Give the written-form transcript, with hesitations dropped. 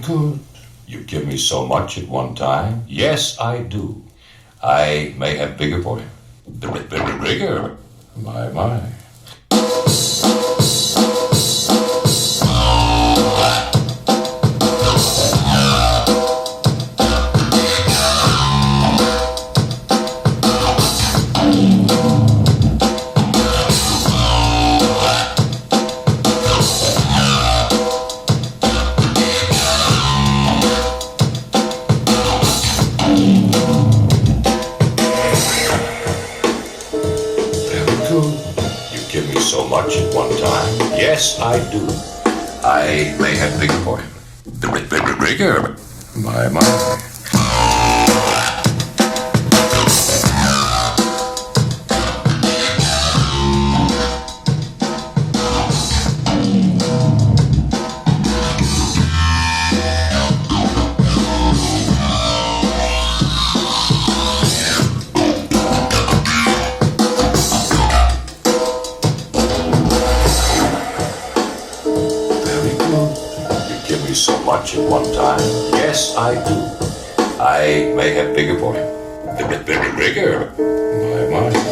good. You give me so much at one time. Yes, I do. I may have bigger for you. Bigger? My. You give me so much at one time. Yes, I do. I may have bigger for you. Bigger? My. Give me so much at one time. Yes, I do. I may have bigger for you. Bigger? My.